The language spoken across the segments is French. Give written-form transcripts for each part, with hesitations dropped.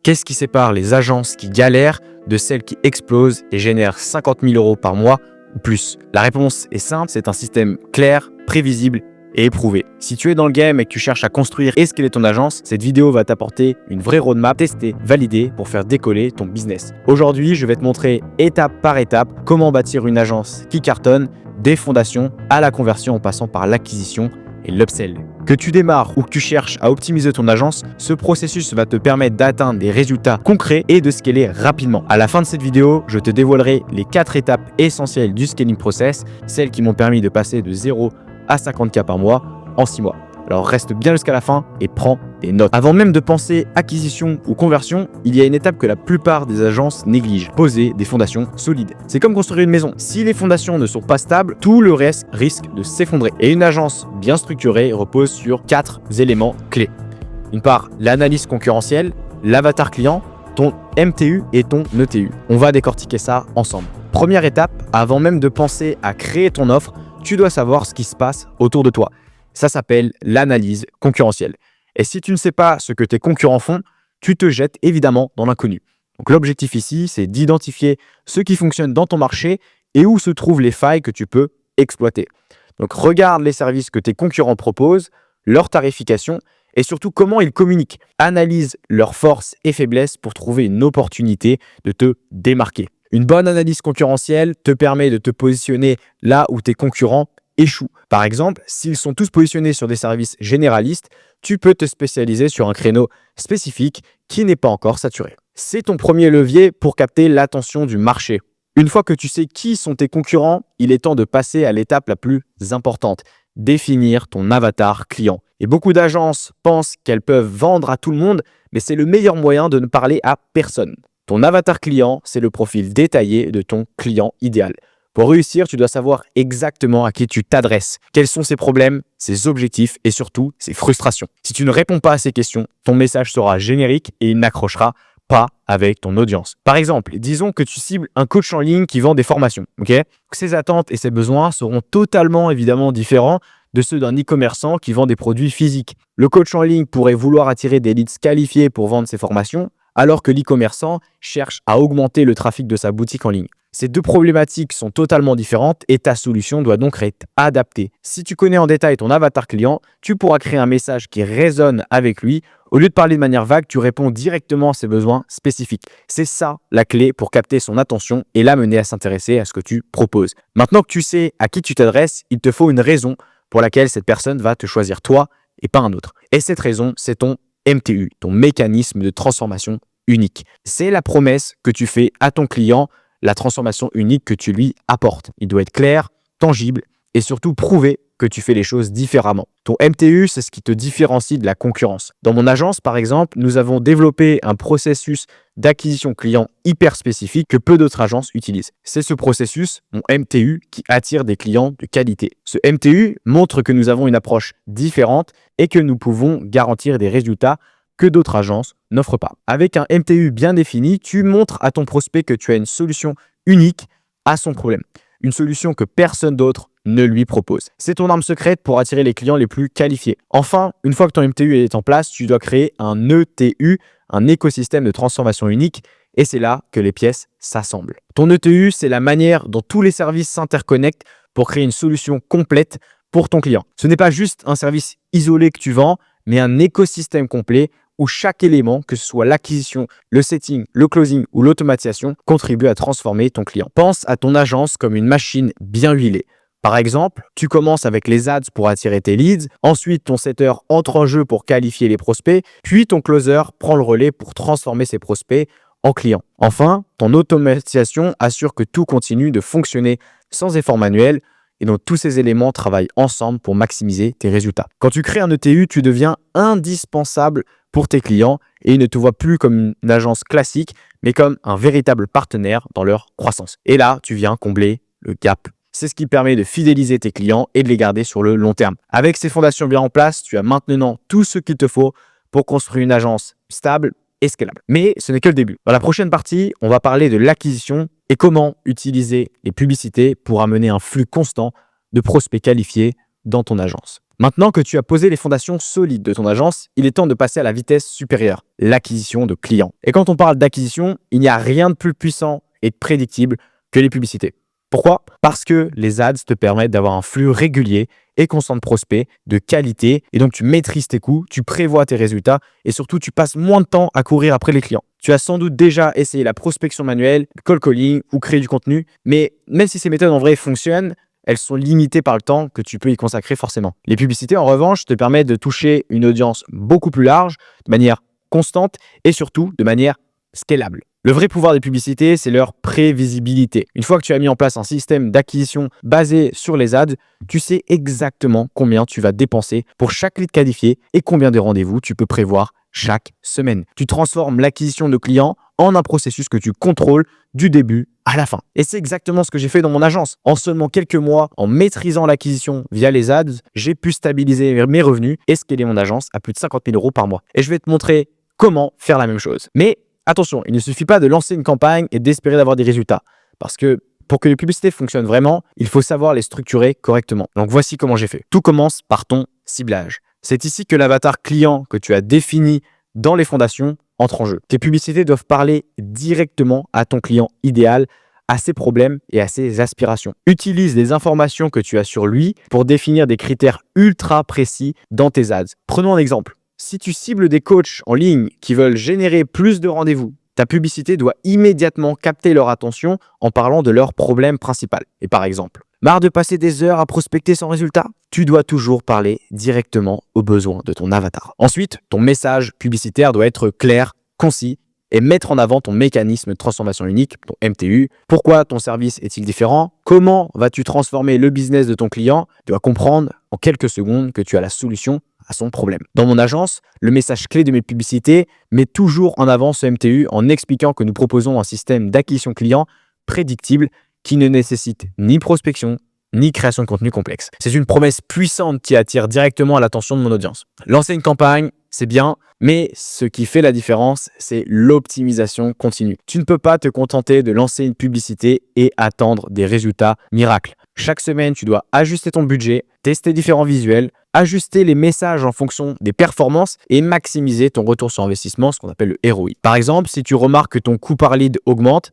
Qu'est-ce qui sépare les agences qui galèrent de celles qui explosent et génèrent 50 000 € par mois ou plus? La réponse est simple, c'est un système clair, prévisible et éprouvé. Si tu es dans le game et que tu cherches à construire et scaler ton agence, cette vidéo va t'apporter une vraie roadmap testée, validée pour faire décoller ton business. Aujourd'hui, je vais te montrer étape par étape comment bâtir une agence qui cartonne des fondations à la conversion en passant par l'acquisition et l'upsell. Que tu démarres ou que tu cherches à optimiser ton agence, ce processus va te permettre d'atteindre des résultats concrets et de scaler rapidement. À la fin de cette vidéo, je te dévoilerai les 4 étapes essentielles du scaling process, celles qui m'ont permis de passer de 0 à 50K par mois en 6 mois. Alors reste bien jusqu'à la fin et prends des notes. Avant même de penser acquisition ou conversion, il y a une étape que la plupart des agences négligent: poser des fondations solides. C'est comme construire une maison. Si les fondations ne sont pas stables, tout le reste risque de s'effondrer. Et une agence bien structurée repose sur 4 éléments clés. D'une part, l'analyse concurrentielle, l'avatar client, ton MTU et ton ETU. On va décortiquer ça ensemble. Première étape, avant même de penser à créer ton offre, tu dois savoir ce qui se passe autour de toi. Ça s'appelle l'analyse concurrentielle. Et si tu ne sais pas ce que tes concurrents font, tu te jettes évidemment dans l'inconnu. Donc l'objectif ici, c'est d'identifier ce qui fonctionne dans ton marché et où se trouvent les failles que tu peux exploiter. Donc regarde les services que tes concurrents proposent, leur tarification et surtout comment ils communiquent. Analyse leurs forces et faiblesses pour trouver une opportunité de te démarquer. Une bonne analyse concurrentielle te permet de te positionner là où tes concurrents échouent. Par exemple, s'ils sont tous positionnés sur des services généralistes, tu peux te spécialiser sur un créneau spécifique qui n'est pas encore saturé. C'est ton premier levier pour capter l'attention du marché. Une fois que tu sais qui sont tes concurrents, il est temps de passer à l'étape la plus importante: définir ton avatar client. Et beaucoup d'agences pensent qu'elles peuvent vendre à tout le monde, mais c'est le meilleur moyen de ne parler à personne. Ton avatar client, c'est le profil détaillé de ton client idéal. Pour réussir, tu dois savoir exactement à qui tu t'adresses, quels sont ses problèmes, ses objectifs et surtout ses frustrations. Si tu ne réponds pas à ces questions, ton message sera générique et il n'accrochera pas avec ton audience. Par exemple, disons que tu cibles un coach en ligne qui vend des formations. Ses attentes et ses besoins seront totalement évidemment différents de ceux d'un e-commerçant qui vend des produits physiques. Le coach en ligne pourrait vouloir attirer des leads qualifiés pour vendre ses formations, alors que l'e-commerçant cherche à augmenter le trafic de sa boutique en ligne. Ces deux problématiques sont totalement différentes et ta solution doit donc être adaptée. Si tu connais en détail ton avatar client, tu pourras créer un message qui résonne avec lui. Au lieu de parler de manière vague, tu réponds directement à ses besoins spécifiques. C'est ça la clé pour capter son attention et l'amener à s'intéresser à ce que tu proposes. Maintenant que tu sais à qui tu t'adresses, il te faut une raison pour laquelle cette personne va te choisir toi et pas un autre. Et cette raison, c'est ton MTU, ton mécanisme de transformation unique. C'est la promesse que tu fais à ton client, la transformation unique que tu lui apportes. Il doit être clair, tangible et surtout prouver que tu fais les choses différemment. Ton MTU, c'est ce qui te différencie de la concurrence. Dans mon agence, par exemple, nous avons développé un processus d'acquisition client hyper spécifique que peu d'autres agences utilisent. C'est ce processus, mon MTU, qui attire des clients de qualité. Ce MTU montre que nous avons une approche différente et que nous pouvons garantir des résultats que d'autres agences n'offrent pas. Avec un MTU bien défini, tu montres à ton prospect que tu as une solution unique à son problème. Une solution que personne d'autre ne lui propose. C'est ton arme secrète pour attirer les clients les plus qualifiés. Enfin, une fois que ton MTU est en place, tu dois créer un ETU, un écosystème de transformation unique, et c'est là que les pièces s'assemblent. Ton ETU, c'est la manière dont tous les services s'interconnectent pour créer une solution complète pour ton client. Ce n'est pas juste un service isolé que tu vends, mais un écosystème complet où chaque élément, que ce soit l'acquisition, le setting, le closing ou l'automatisation, contribue à transformer ton client. Pense à ton agence comme une machine bien huilée. Par exemple, tu commences avec les ads pour attirer tes leads, ensuite ton setter entre en jeu pour qualifier les prospects, puis ton closer prend le relais pour transformer ses prospects en clients. Enfin, ton automatisation assure que tout continue de fonctionner sans effort manuel, et donc tous ces éléments travaillent ensemble pour maximiser tes résultats. Quand tu crées un ETU, tu deviens indispensable pour tes clients et ils ne te voient plus comme une agence classique, mais comme un véritable partenaire dans leur croissance. Et là, tu viens combler le gap. C'est ce qui permet de fidéliser tes clients et de les garder sur le long terme. Avec ces fondations bien en place, tu as maintenant tout ce qu'il te faut pour construire une agence stable et scalable. Mais ce n'est que le début. Dans la prochaine partie, on va parler de l'acquisition et comment utiliser les publicités pour amener un flux constant de prospects qualifiés dans ton agence. Maintenant que tu as posé les fondations solides de ton agence, il est temps de passer à la vitesse supérieure, l'acquisition de clients. Et quand on parle d'acquisition, il n'y a rien de plus puissant et de prédictible que les publicités. Pourquoi? Parce que les ads te permettent d'avoir un flux régulier et constant de prospects, de qualité, et donc tu maîtrises tes coûts, tu prévois tes résultats et surtout tu passes moins de temps à courir après les clients. Tu as sans doute déjà essayé la prospection manuelle, le cold calling ou créer du contenu, mais même si ces méthodes en vrai fonctionnent, elles sont limitées par le temps que tu peux y consacrer forcément. Les publicités, en revanche, te permettent de toucher une audience beaucoup plus large, de manière constante et surtout de manière scalable. Le vrai pouvoir des publicités, c'est leur prévisibilité. Une fois que tu as mis en place un système d'acquisition basé sur les ads, tu sais exactement combien tu vas dépenser pour chaque lead qualifié et combien de rendez-vous tu peux prévoir chaque semaine. Tu transformes l'acquisition de clients en un processus que tu contrôles du début à la fin. Et c'est exactement ce que j'ai fait dans mon agence. En seulement quelques mois, en maîtrisant l'acquisition via les ads, j'ai pu stabiliser mes revenus et scaler mon agence à plus de 50 000 € par mois. Et je vais te montrer comment faire la même chose. Mais attention, il ne suffit pas de lancer une campagne et d'espérer d'avoir des résultats. Parce que pour que les publicités fonctionnent vraiment, il faut savoir les structurer correctement. Donc voici comment j'ai fait. Tout commence par ton ciblage. C'est ici que l'avatar client que tu as défini dans les fondations entre en jeu. Tes publicités doivent parler directement à ton client idéal, à ses problèmes et à ses aspirations. Utilise les informations que tu as sur lui pour définir des critères ultra précis dans tes ads. Prenons un exemple. Si tu cibles des coachs en ligne qui veulent générer plus de rendez-vous, ta publicité doit immédiatement capter leur attention en parlant de leur problème principal. Et par exemple, marre de passer des heures à prospecter sans résultat? Tu dois toujours parler directement aux besoins de ton avatar. Ensuite, ton message publicitaire doit être clair, concis et mettre en avant ton mécanisme de transformation unique, ton MTU. Pourquoi ton service est-il différent? Comment vas-tu transformer le business de ton client? Tu dois comprendre en quelques secondes que tu as la solution à son problème. Dans mon agence, le message clé de mes publicités met toujours en avant ce MTU en expliquant que nous proposons un système d'acquisition client prédictible qui ne nécessite ni prospection, ni création de contenu complexe. C'est une promesse puissante qui attire directement l'attention de mon audience. Lancer une campagne, c'est bien, mais ce qui fait la différence, c'est l'optimisation continue. Tu ne peux pas te contenter de lancer une publicité et attendre des résultats miracles. Chaque semaine, tu dois ajuster ton budget, tester différents visuels, ajuster les messages en fonction des performances et maximiser ton retour sur investissement, ce qu'on appelle le ROI. Par exemple, si tu remarques que ton coût par lead augmente,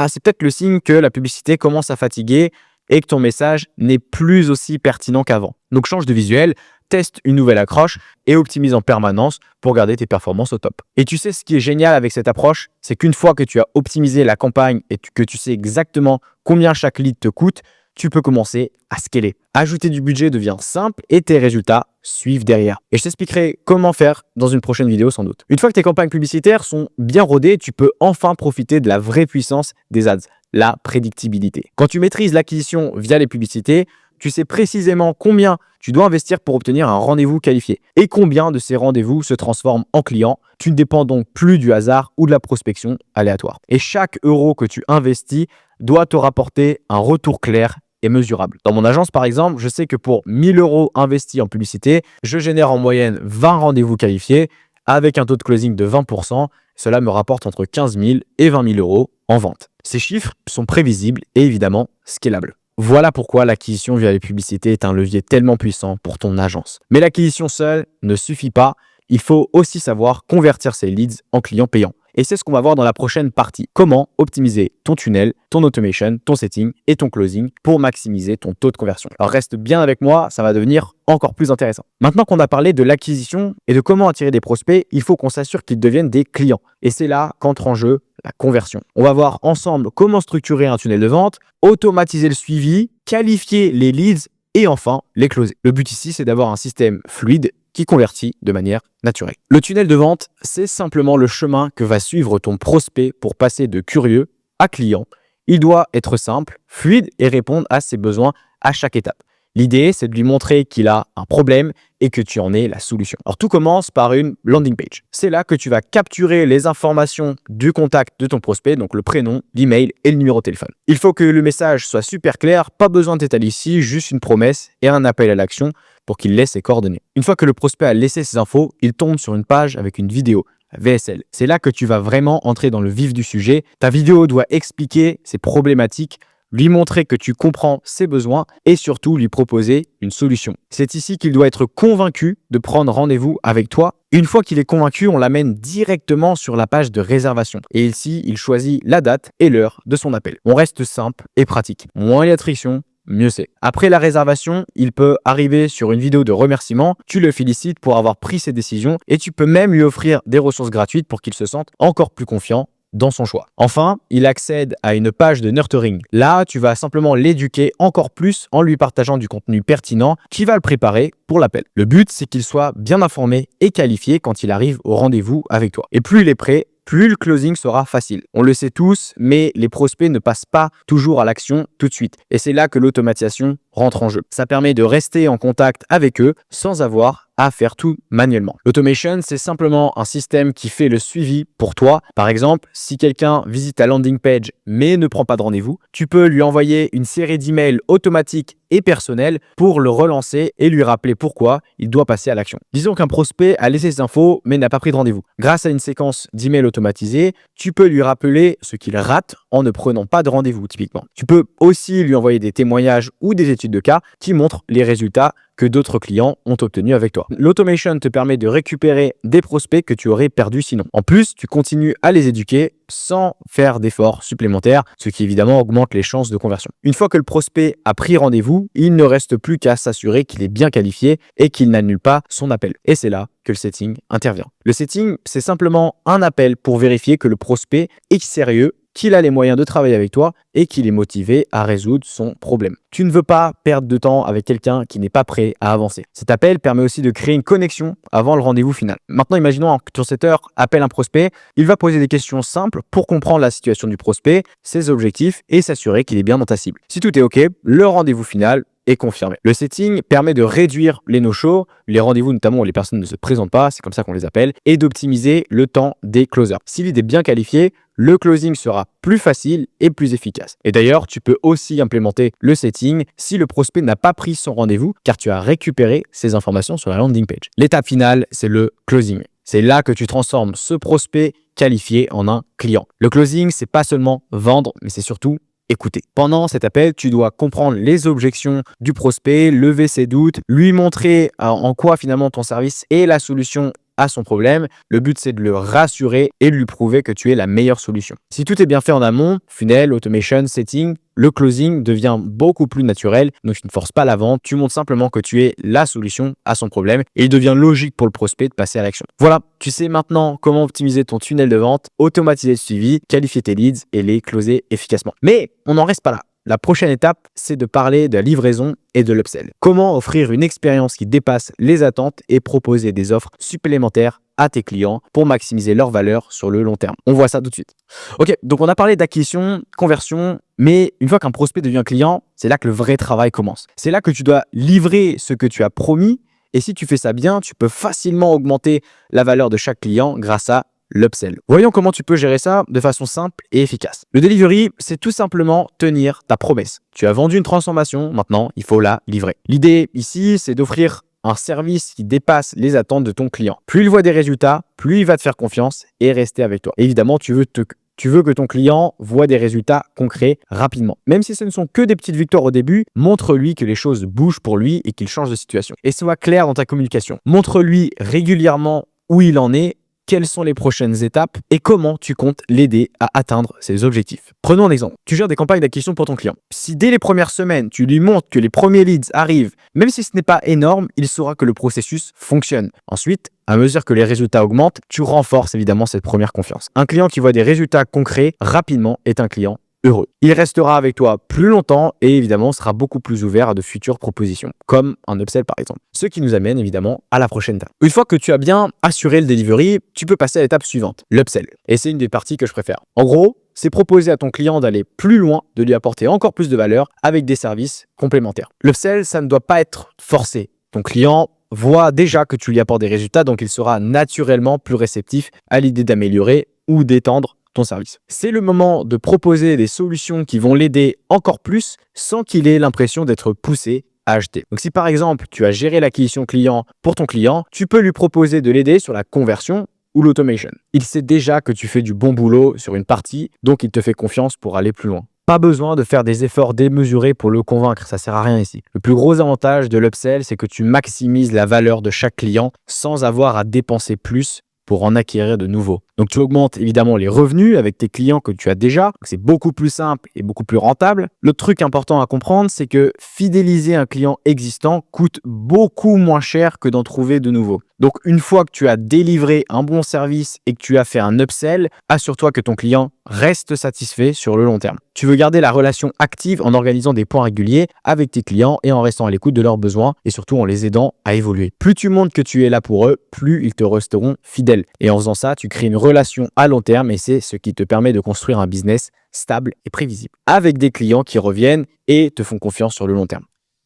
c'est peut-être le signe que la publicité commence à fatiguer et que ton message n'est plus aussi pertinent qu'avant. Donc change de visuel, teste une nouvelle accroche et optimise en permanence pour garder tes performances au top. Et tu sais ce qui est génial avec cette approche, c'est qu'une fois que tu as optimisé la campagne et que tu sais exactement combien chaque lead te coûte, tu peux commencer à scaler. Ajouter du budget devient simple et tes résultats suivent derrière. Et je t'expliquerai comment faire dans une prochaine vidéo sans doute. Une fois que tes campagnes publicitaires sont bien rodées, tu peux enfin profiter de la vraie puissance des ads, la prédictibilité. Quand tu maîtrises l'acquisition via les publicités, tu sais précisément combien tu dois investir pour obtenir un rendez-vous qualifié et combien de ces rendez-vous se transforment en clients. Tu ne dépends donc plus du hasard ou de la prospection aléatoire. Et chaque euro que tu investis doit te rapporter un retour clair et mesurable. Dans mon agence, par exemple, je sais que pour 1 000 € investis en publicité, je génère en moyenne 20 rendez-vous qualifiés avec un taux de closing de 20%. Cela me rapporte entre 15 000 et 20 000 € en vente. Ces chiffres sont prévisibles et évidemment scalables. Voilà pourquoi l'acquisition via les publicités est un levier tellement puissant pour ton agence. Mais l'acquisition seule ne suffit pas. Il faut aussi savoir convertir ces leads en clients payants. Et c'est ce qu'on va voir dans la prochaine partie. Comment optimiser ton tunnel, ton automation, ton setting et ton closing pour maximiser ton taux de conversion. Alors reste bien avec moi, ça va devenir encore plus intéressant. Maintenant qu'on a parlé de l'acquisition et de comment attirer des prospects, il faut qu'on s'assure qu'ils deviennent des clients. Et c'est là qu'entre en jeu la conversion. On va voir ensemble comment structurer un tunnel de vente, automatiser le suivi, qualifier les leads et enfin les closer. Le but ici, c'est d'avoir un système fluide qui convertit de manière naturelle. Le tunnel de vente, c'est simplement le chemin que va suivre ton prospect pour passer de curieux à client. Il doit être simple, fluide et répondre à ses besoins à chaque étape. L'idée, c'est de lui montrer qu'il a un problème et que tu en es la solution. Alors, tout commence par une landing page. C'est là que tu vas capturer les informations du contact de ton prospect, donc le prénom, l'email et le numéro de téléphone. Il faut que le message soit super clair, pas besoin d'étaler ici, juste une promesse et un appel à l'action pour qu'il laisse ses coordonnées. Une fois que le prospect a laissé ses infos, il tombe sur une page avec une vidéo. VSL. C'est là que tu vas vraiment entrer dans le vif du sujet. Ta vidéo doit expliquer ses problématiques lui montrer que tu comprends ses besoins et surtout lui proposer une solution. C'est ici qu'il doit être convaincu de prendre rendez-vous avec toi. Une fois qu'il est convaincu, on l'amène directement sur la page de réservation. Et ici, il choisit la date et l'heure de son appel. On reste simple et pratique. Moins il y a de friction, mieux c'est. Après la réservation, il peut arriver sur une vidéo de remerciement, tu le félicites pour avoir pris ses décisions et tu peux même lui offrir des ressources gratuites pour qu'il se sente encore plus confiant dans son choix. Enfin, il accède à une page de nurturing. Là, tu vas simplement l'éduquer encore plus en lui partageant du contenu pertinent qui va le préparer pour l'appel. Le but, c'est qu'il soit bien informé et qualifié quand il arrive au rendez-vous avec toi. Et plus il est prêt, plus le closing sera facile. On le sait tous, mais les prospects ne passent pas toujours à l'action tout de suite. Et c'est là que l'automatisation rentre en jeu. Ça permet de rester en contact avec eux sans avoir à faire tout manuellement. L'automation, c'est simplement un système qui fait le suivi pour toi. Par exemple, si quelqu'un visite ta landing page mais ne prend pas de rendez-vous, tu peux lui envoyer une série d'emails automatiques et personnels pour le relancer et lui rappeler pourquoi il doit passer à l'action. Disons qu'un prospect a laissé ses infos mais n'a pas pris de rendez-vous. Grâce à une séquence d'emails automatisés, tu peux lui rappeler ce qu'il rate en ne prenant pas de rendez-vous typiquement. Tu peux aussi lui envoyer des témoignages ou des études de cas qui montrent les résultats que d'autres clients ont obtenus avec toi. L'automation te permet de récupérer des prospects que tu aurais perdus sinon. En plus, tu continues à les éduquer sans faire d'efforts supplémentaires, ce qui évidemment augmente les chances de conversion. Une fois que le prospect a pris rendez-vous, il ne reste plus qu'à s'assurer qu'il est bien qualifié et qu'il n'annule pas son appel. Et c'est là que le setting intervient. Le setting, c'est simplement un appel pour vérifier que le prospect est sérieux, qu'il a les moyens de travailler avec toi et qu'il est motivé à résoudre son problème. Tu ne veux pas perdre de temps avec quelqu'un qui n'est pas prêt à avancer. Cet appel permet aussi de créer une connexion avant le rendez-vous final. Maintenant, imaginons que ton setter appelle un prospect. Il va poser des questions simples pour comprendre la situation du prospect, ses objectifs et s'assurer qu'il est bien dans ta cible. Si tout est OK, le rendez-vous final est confirmé. Le setting permet de réduire les no-shows, les rendez-vous notamment où les personnes ne se présentent pas, c'est comme ça qu'on les appelle, et d'optimiser le temps des closers. Si lead est bien qualifié, le closing sera plus facile et plus efficace. Et d'ailleurs, tu peux aussi implémenter le setting si le prospect n'a pas pris son rendez-vous car tu as récupéré ces informations sur la landing page. L'étape finale, c'est le closing. C'est là que tu transformes ce prospect qualifié en un client. Le closing, c'est pas seulement vendre, mais c'est surtout écouter. Pendant cet appel, tu dois comprendre les objections du prospect, lever ses doutes, lui montrer en quoi finalement ton service est la solution à son problème. Le but, c'est de le rassurer et de lui prouver que tu es la meilleure solution. Si tout est bien fait en amont, funnel, automation, setting, le closing devient beaucoup plus naturel. Donc, tu ne forces pas la vente, tu montres simplement que tu es la solution à son problème et il devient logique pour le prospect de passer à l'action. Voilà, tu sais maintenant comment optimiser ton tunnel de vente, automatiser le suivi, qualifier tes leads et les closer efficacement. Mais on n'en reste pas là. La prochaine étape, c'est de parler de la livraison et de l'upsell. Comment offrir une expérience qui dépasse les attentes et proposer des offres supplémentaires à tes clients pour maximiser leur valeur sur le long terme. On voit ça tout de suite. Ok, donc on a parlé d'acquisition, conversion, mais une fois qu'un prospect devient client, c'est là que le vrai travail commence. C'est là que tu dois livrer ce que tu as promis et si tu fais ça bien, tu peux facilement augmenter la valeur de chaque client grâce à l'upsell. Voyons comment tu peux gérer ça de façon simple et efficace. Le delivery, c'est tout simplement tenir ta promesse. Tu as vendu une transformation, maintenant il faut la livrer. L'idée ici, c'est d'offrir un service qui dépasse les attentes de ton client. Plus il voit des résultats, plus il va te faire confiance et rester avec toi. Évidemment, tu veux que ton client voit des résultats concrets rapidement. Même si ce ne sont que des petites victoires au début, montre-lui que les choses bougent pour lui et qu'il change de situation. Et sois clair dans ta communication. Montre-lui régulièrement où il en est, quelles sont les prochaines étapes et comment tu comptes l'aider à atteindre ses objectifs. Prenons un exemple. Tu gères des campagnes d'acquisition pour ton client. Si dès les premières semaines, tu lui montres que les premiers leads arrivent, même si ce n'est pas énorme, il saura que le processus fonctionne. Ensuite, à mesure que les résultats augmentent, tu renforces évidemment cette première confiance. Un client qui voit des résultats concrets rapidement est un client heureux. Il restera avec toi plus longtemps et évidemment sera beaucoup plus ouvert à de futures propositions, comme un upsell par exemple. Ce qui nous amène évidemment à la prochaine étape. Une fois que tu as bien assuré le delivery, tu peux passer à l'étape suivante, l'upsell. Et c'est une des parties que je préfère. En gros, c'est proposer à ton client d'aller plus loin, de lui apporter encore plus de valeur avec des services complémentaires. L'upsell, ça ne doit pas être forcé. Ton client voit déjà que tu lui apportes des résultats, donc il sera naturellement plus réceptif à l'idée d'améliorer ou d'étendre ton service. C'est le moment de proposer des solutions qui vont l'aider encore plus sans qu'il ait l'impression d'être poussé à acheter. Donc si par exemple, tu as géré l'acquisition client pour ton client, tu peux lui proposer de l'aider sur la conversion ou l'automation. Il sait déjà que tu fais du bon boulot sur une partie, donc il te fait confiance pour aller plus loin. Pas besoin de faire des efforts démesurés pour le convaincre, ça sert à rien ici. Le plus gros avantage de l'upsell, c'est que tu maximises la valeur de chaque client sans avoir à dépenser plus pour en acquérir de nouveaux. Donc tu augmentes évidemment les revenus avec tes clients que tu as déjà. C'est beaucoup plus simple et beaucoup plus rentable. Le truc important à comprendre, c'est que fidéliser un client existant coûte beaucoup moins cher que d'en trouver de nouveaux. Donc une fois que tu as délivré un bon service et que tu as fait un upsell, assure-toi que ton client reste satisfait sur le long terme. Tu veux garder la relation active en organisant des points réguliers avec tes clients et en restant à l'écoute de leurs besoins et surtout en les aidant à évoluer. Plus tu montres que tu es là pour eux, plus ils te resteront fidèles. Et en faisant ça, tu crées une relation à long terme et c'est ce qui te permet de construire un business stable et prévisible avec des clients qui reviennent et te font confiance sur le long terme.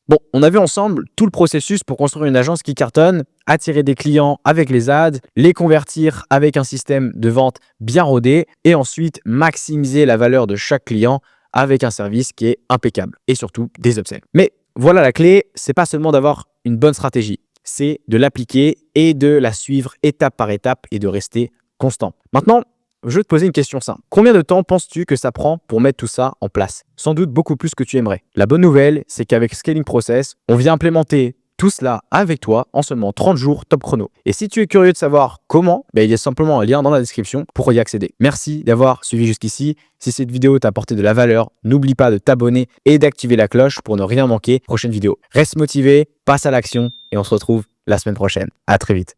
Bon, on a vu ensemble tout le processus pour construire une agence qui cartonne, attirer des clients avec les ads, les convertir avec un système de vente bien rodé et ensuite maximiser la valeur de chaque client avec un service qui est impeccable et surtout des upsells. Mais voilà la clé, c'est pas seulement d'avoir une bonne stratégie, c'est de l'appliquer et de la suivre étape par étape et de rester constant. Maintenant, je vais te poser une question simple. Combien de temps penses-tu que ça prend pour mettre tout ça en place? Sans doute beaucoup plus que tu aimerais. La bonne nouvelle, c'est qu'avec Scaling Process, on vient implémenter tout cela avec toi en seulement 30 jours top chrono. Et si tu es curieux de savoir comment, il y a simplement un lien dans la description pour y accéder. Merci d'avoir suivi jusqu'ici. Si cette vidéo t'a apporté de la valeur, n'oublie pas de t'abonner et d'activer la cloche pour ne rien manquer. Prochaine vidéo. Reste motivé, passe à l'action et on se retrouve la semaine prochaine. À très vite.